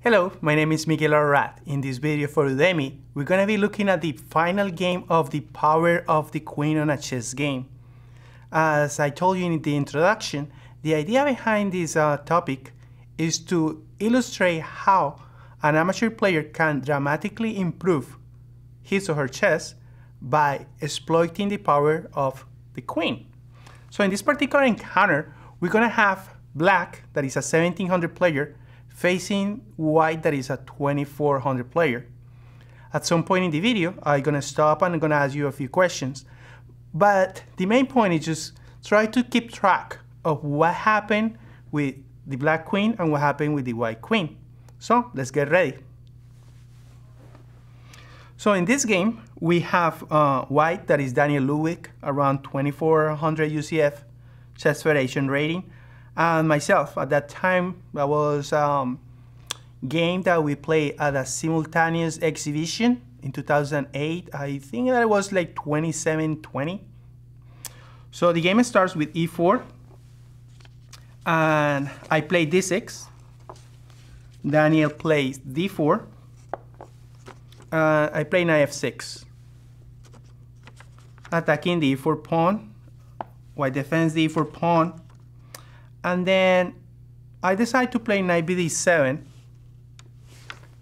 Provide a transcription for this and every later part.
Hello, my name is Miguel Arrat. In this video for Udemy, we're going to be looking at the final game of the power of the queen on a chess game. As I told you in the introduction, the idea behind this topic is to illustrate how an amateur player can dramatically improve his or her chess by exploiting the power of the queen. So in this particular encounter, we're going to have black, that is a 1700 player, facing white, that is a 2400 player. At some point in the video, I'm going to stop and I'm going to ask you a few questions. But the main point is just try to keep track of what happened with the black queen and what happened with the white queen. So let's get ready. So in this game, we have white, that is Daniel Ludwig, around 2400 UCF Chess Federation rating. And myself, at that time, that was game that we played at a simultaneous exhibition in 2008. I think that it was like 27-20. So the game starts with e4, and I play d6. Daniel plays d4. I play knight f6, attacking the e4 pawn. White defends the e4 pawn. And then I decide to play knight bd7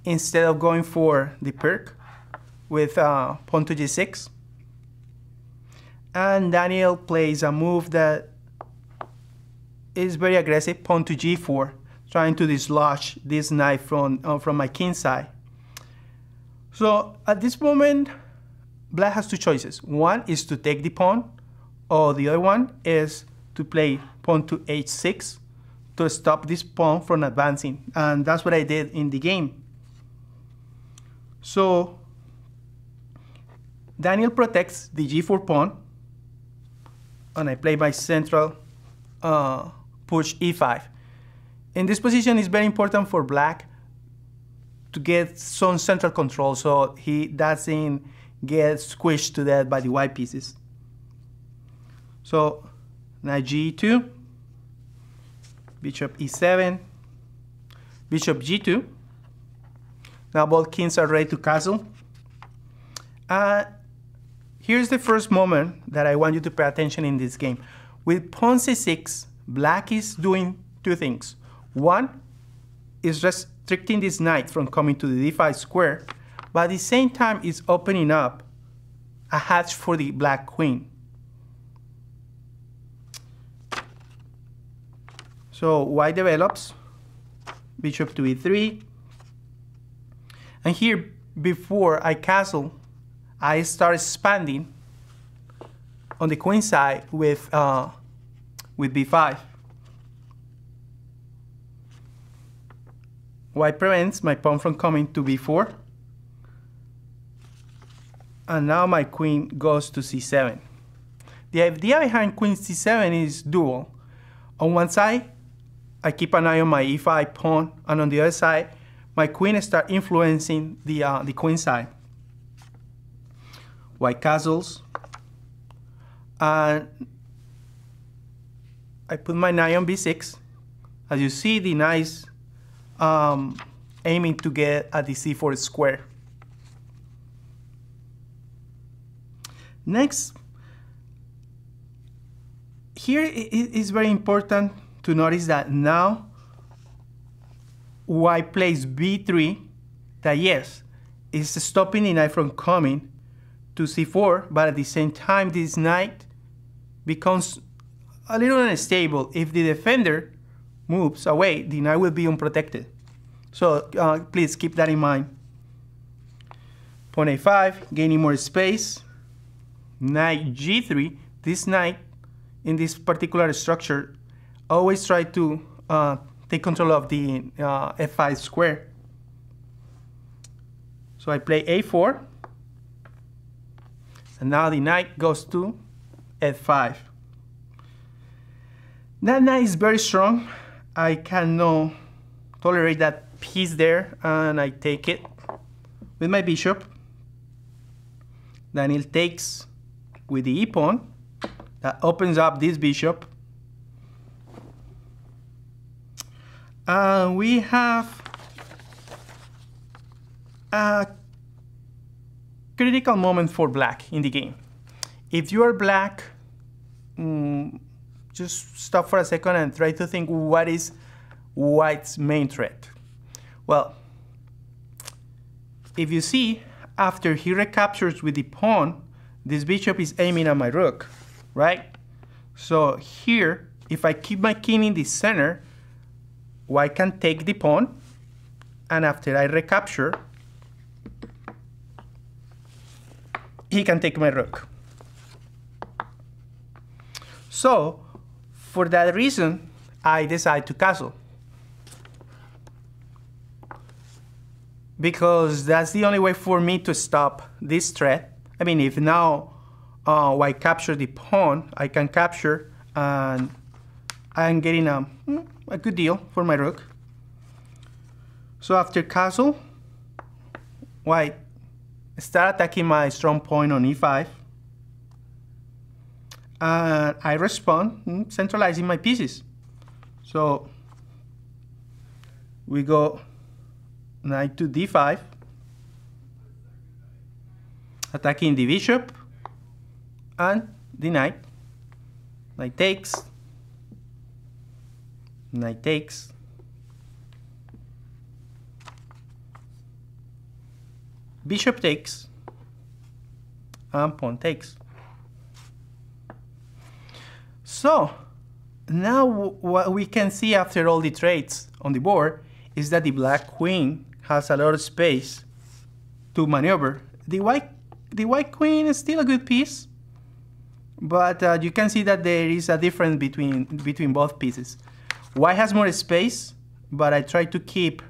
instead of going for the perk with pawn to g6. And Daniel plays a move that is very aggressive, pawn to g4, trying to dislodge this knight from my king side. So at this moment, black has two choices. One is to take the pawn, or the other one is to play pawn to h6 to stop this pawn from advancing. And that's what I did in the game. So Daniel protects the g4 pawn, and I play my central push e5. In this position, it's very important for black to get some central control so he doesn't get squished to death by the white pieces. So knight g2, bishop e7, bishop g2. Now both kings are ready to castle. Here's the first moment that I want you to pay attention in this game. With pawn c6, black is doing two things. One is restricting this knight from coming to the d5 square, but at the same time is opening up a hatch for the black queen. So white develops, bishop to e3, and here before I castle, I start expanding on the queen side with b5. White prevents my pawn from coming to b4, and now my queen goes to c7. The idea behind queen c7 is dual. On one side, I keep an eye on my e5 pawn, and on the other side, my queen starts influencing the queen side. White castles, and I put my knight on b6. As you see, the knight's aiming to get at the c4 square. Next, here it is very important to notice that now white plays b3, that yes, is stopping the knight from coming to c4, but at the same time this knight becomes a little unstable. If the defender moves away, the knight will be unprotected. So please keep that in mind. Pawn a5, gaining more space. Knight g3, this knight in this particular structure always try to take control of the f5 square. So I play a4, and now the knight goes to f5. That knight is very strong. I cannot tolerate that piece there, and I take it with my bishop. Daniel takes with the e-pawn. That opens up this bishop. We have A critical moment for black in the game. If you are black, just stop for a second and try to think what is white's main threat. Well, if you see, after he recaptures with the pawn, this bishop is aiming at my rook, right? So here, if I keep my king in the center, white can take the pawn, and after I recapture, he can take my rook. So, for that reason, I decide to castle. Because that's the only way for me to stop this threat. I mean, if now white capture the pawn, I can capture, and I'm getting a good deal for my rook. So after castle, white start attacking my strong point on e5. And I respond, centralizing my pieces. So we go knight to d5, attacking the bishop and the knight. Knight takes, knight takes, bishop takes, and pawn takes. So now what we can see after all the trades on the board is that the black queen has a lot of space to maneuver. The white queen is still a good piece, but you can see that there is a difference between both pieces. White has more space, but I try to keep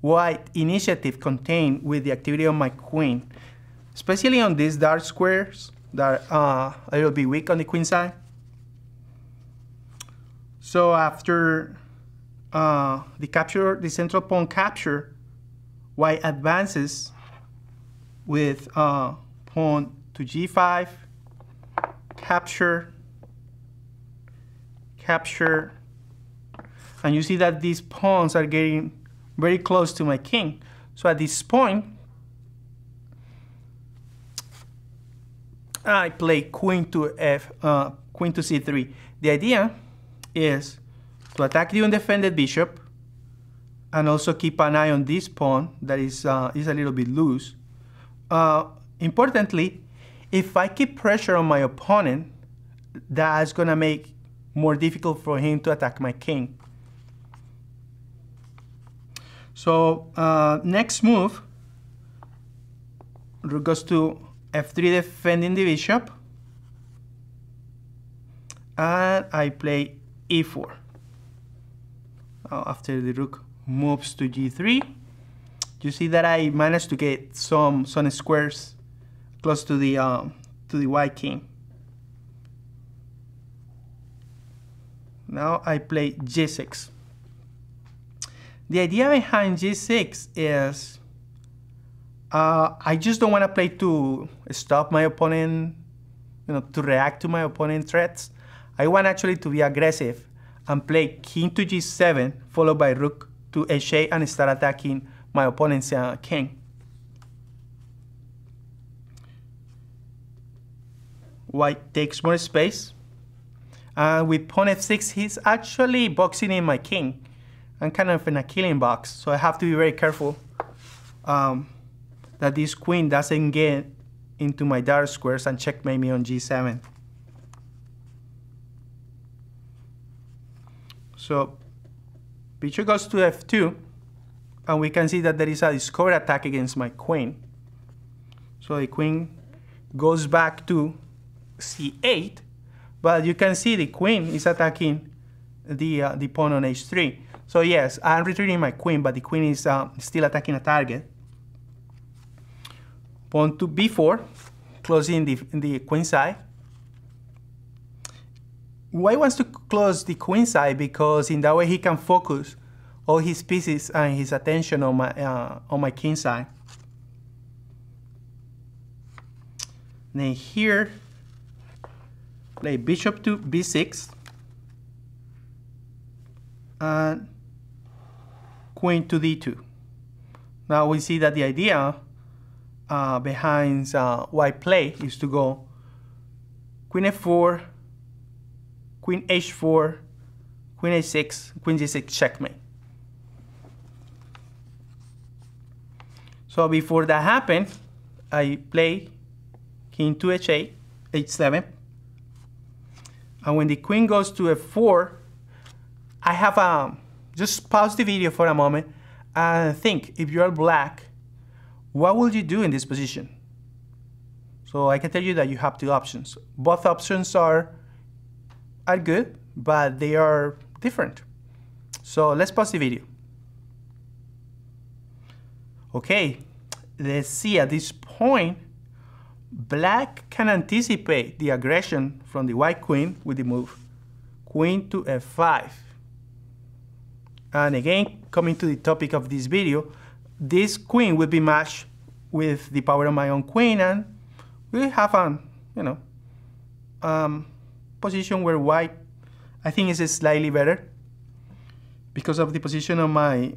white initiative contained with the activity of my queen, especially on these dark squares that are a little bit weak on the queen side. So after the central pawn capture, white advances with pawn to g5, capture, capture, and you see that these pawns are getting very close to my king. So at this point, I play queen to c3. The idea is to attack the undefended bishop and also keep an eye on this pawn that is a little bit loose. Importantly, if I keep pressure on my opponent, that's gonna make more difficult for him to attack my king. So next move, rook goes to f3, defending the bishop, and I play e4. After the rook moves to g3, you see that I managed to get some squares close to the white king. Now I play g6. The idea behind g6 is I just don't want to play to stop my opponent, to react to my opponent's threats. I want actually to be aggressive and play king to g7, followed by rook to h8, and start attacking my opponent's king. White takes more space. With pawn f6, he's actually boxing in my king. I'm kind of in a killing box, so I have to be very careful that this queen doesn't get into my dark squares and checkmate me on g7. So bishop goes to f2, and we can see that there is a discovered attack against my queen. So the queen goes back to c8, but you can see the queen is attacking the pawn on h3. So yes, I'm retreating my queen, but the queen is still attacking a target. Pawn to b4, closing the queen side. White wants to close the queen side because in that way he can focus all his pieces and his attention on my king side. Then here, play bishop to b6 and queen to d2. Now we see that the idea behind white play is to go queen f4, queen h4, queen a6, queen g6, checkmate. So before that happened, I play king to h8, h7. And when the queen goes to f4, I have just pause the video for a moment and think, if you are black, what will you do in this position? So I can tell you that you have two options. Both options are good, but they are different. So let's pause the video. Okay, let's see, at this point, black can anticipate the aggression from the white queen with the move queen to f5. And again, coming to the topic of this video, this queen will be matched with the power of my own queen, and we have a position where white, I think, is slightly better because of the position of my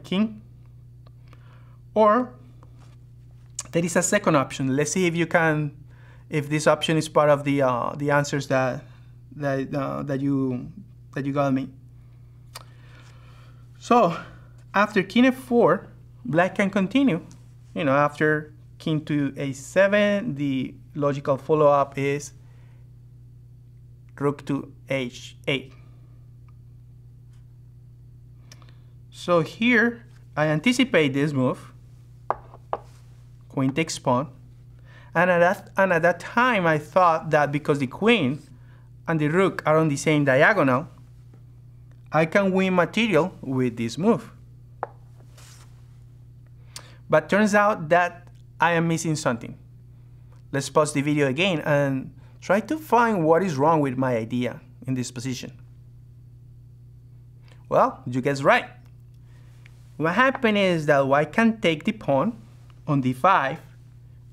king. Or there is a second option. Let's see if you can, if this option is part of the answers that you got me. So after king f4, black can continue. After king to a7, the logical follow-up is rook to h8. So here I anticipate this move, queen takes pawn, and at that time I thought that because the queen and the rook are on the same diagonal, I can win material with this move. But turns out that I am missing something. Let's pause the video again and try to find what is wrong with my idea in this position. Well, you guessed right. What happened is that white can take the pawn on d5,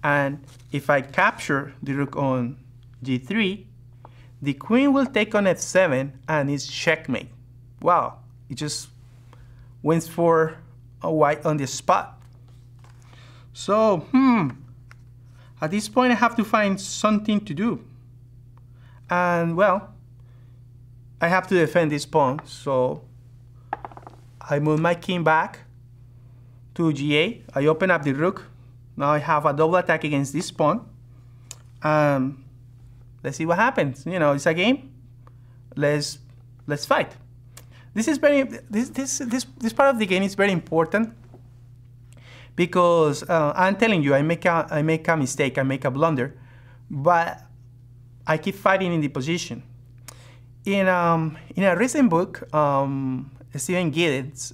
and if I capture the rook on g3, the queen will take on f7 and it's checkmate. Wow, it just wins for a white on the spot. So, at this point I have to find something to do. And well, I have to defend this pawn, so I move my king back to g8. I open up the rook. Now I have a double attack against this pawn. Let's see what happens. It's a game. Let's fight. This is this part of the game is very important because I'm telling you, I make a mistake, I make a blunder, but I keep fighting in the position. In a recent book, Stephen Giddens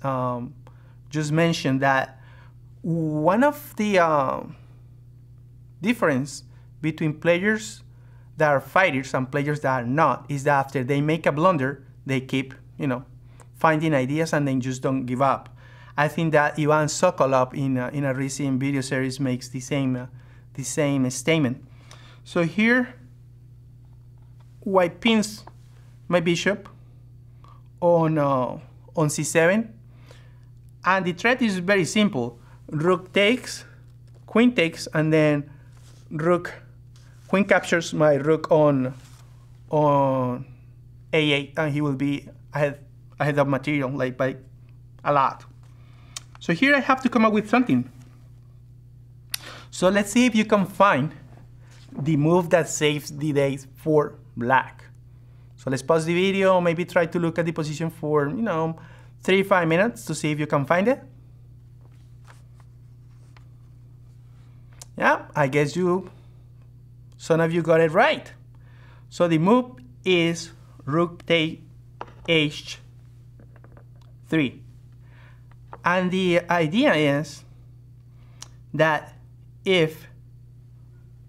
just mentioned that one of the difference between players that are fighters and players that are not is that after they make a blunder, they keep, finding ideas and then just don't give up. I think that Ivan Sokolov in a recent video series makes the same statement. So here, white pins my bishop on c7, and the threat is very simple. Rook takes, queen takes, and then queen captures my rook on a8, and he will be ahead of material, like by a lot. So here I have to come up with something. So let's see if you can find the move that saves the day for black. So let's pause the video, maybe try to look at the position for 3-5 minutes to see if you can find it. Yeah, I guess some of you got it right. So the move is rook take h3. And the idea is that if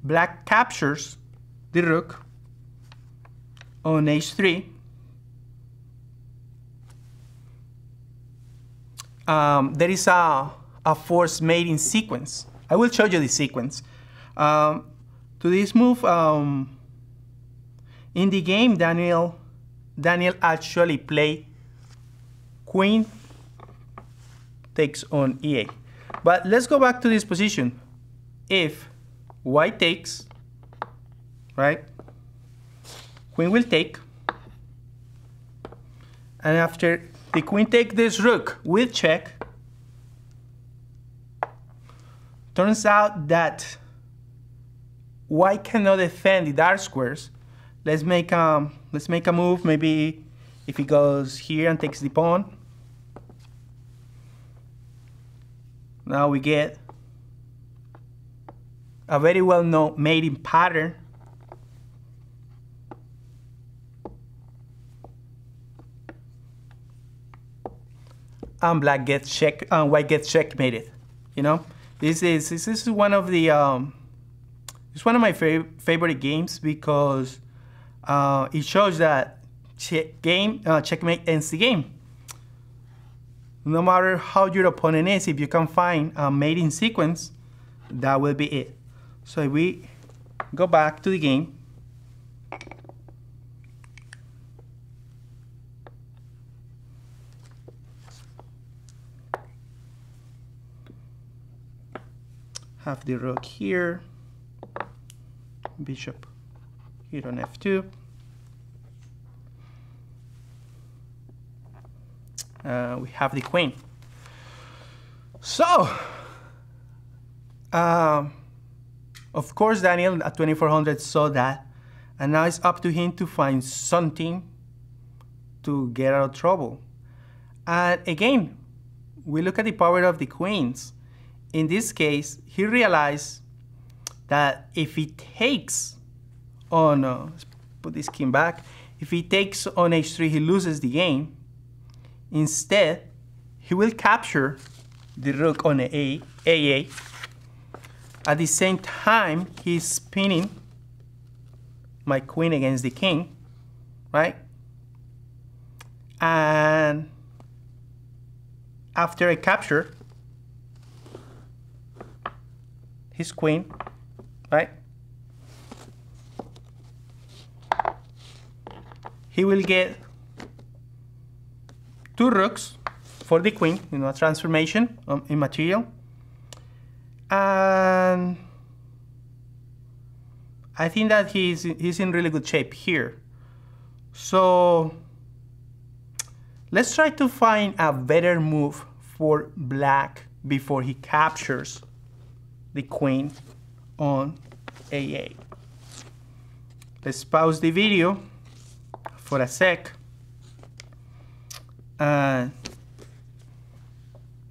black captures the rook on h3, there is a forced mating sequence. I will show you the sequence. To this move, in the game, Daniel actually played queen takes on e8. But let's go back to this position. If white takes, right, queen will take, and after the queen take this rook with check, turns out that white cannot defend the dark squares. Let's make a move. Maybe if he goes here and takes the pawn. Now we get a very well-known mating pattern. And black gets white gets checkmated. You know, this is one of the it's one of my favorite games because it shows that checkmate ends the game. No matter how your opponent is, if you can find a mating sequence, that will be it. So if we go back to the game, have the rook here, bishop here on f2. We have the queen. So, of course, Daniel at 2400 saw that, and now it's up to him to find something to get out of trouble. And again, we look at the power of the queens. In this case, he realized that if he takes on, let's put this king back, if he takes on h3, he loses the game. Instead, he will capture the rook on a8. At the same time, he's spinning my queen against the king, right? And after I capture his queen, right, he will get two rooks for the queen, you know, a transformation in material. And I think that he's in really good shape here. So let's try to find a better move for black before he captures the queen on a8. Let's pause the video for a sec.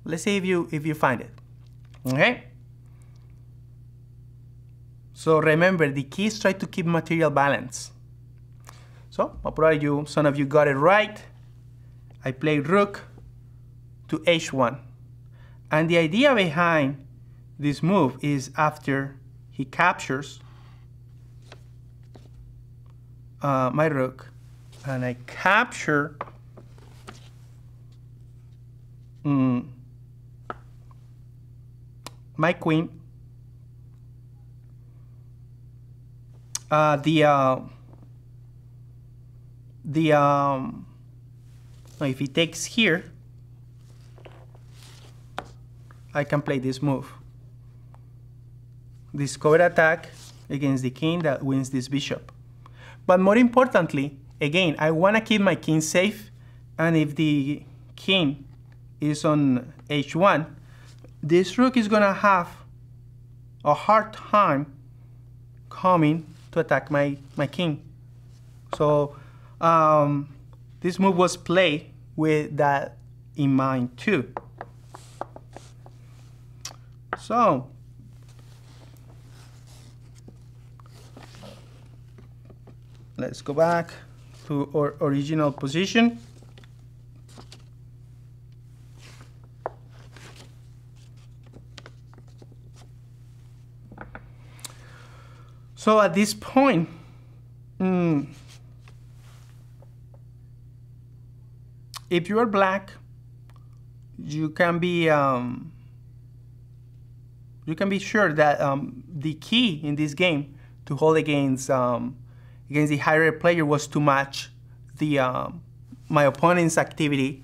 Let's see if you find it. Okay. So remember, the key is try to keep material balance. So probably some of you got it right. I played rook to h1, and the idea behind this move is after he captures my rook, and I capture my queen, if he takes here, I can play this move. This covered attack against the king that wins this bishop. But more importantly, again, I want to keep my king safe, and if the king is on h1, this rook is going to have a hard time coming to attack my king. So this move was played with that in mind too. So let's go back to our original position. So at this point, if you are black, you can be sure that the key in this game to hold against the higher player was to match the my opponent's activity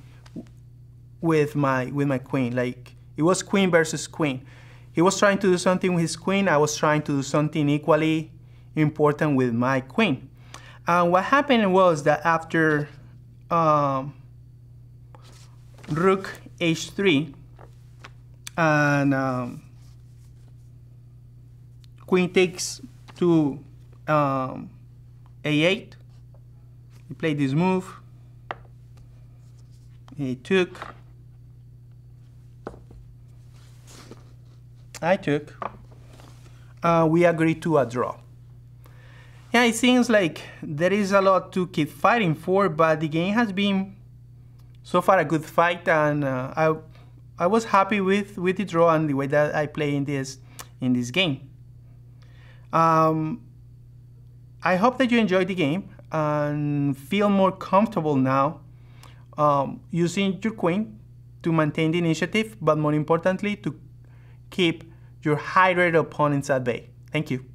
with my queen. Like It was queen versus queen. He was trying to do something with his queen. I was trying to do something equally important with my queen. And what happened was that after rook h3 and queen takes to a8, he played this move. He took. I took. We agreed to a draw. Yeah, it seems like there is a lot to keep fighting for, but the game has been so far a good fight, and I was happy with the draw and the way that I play in this game. I hope that you enjoyed the game and feel more comfortable now using your queen to maintain the initiative, but more importantly, to keep your high-rated opponents at bay. Thank you.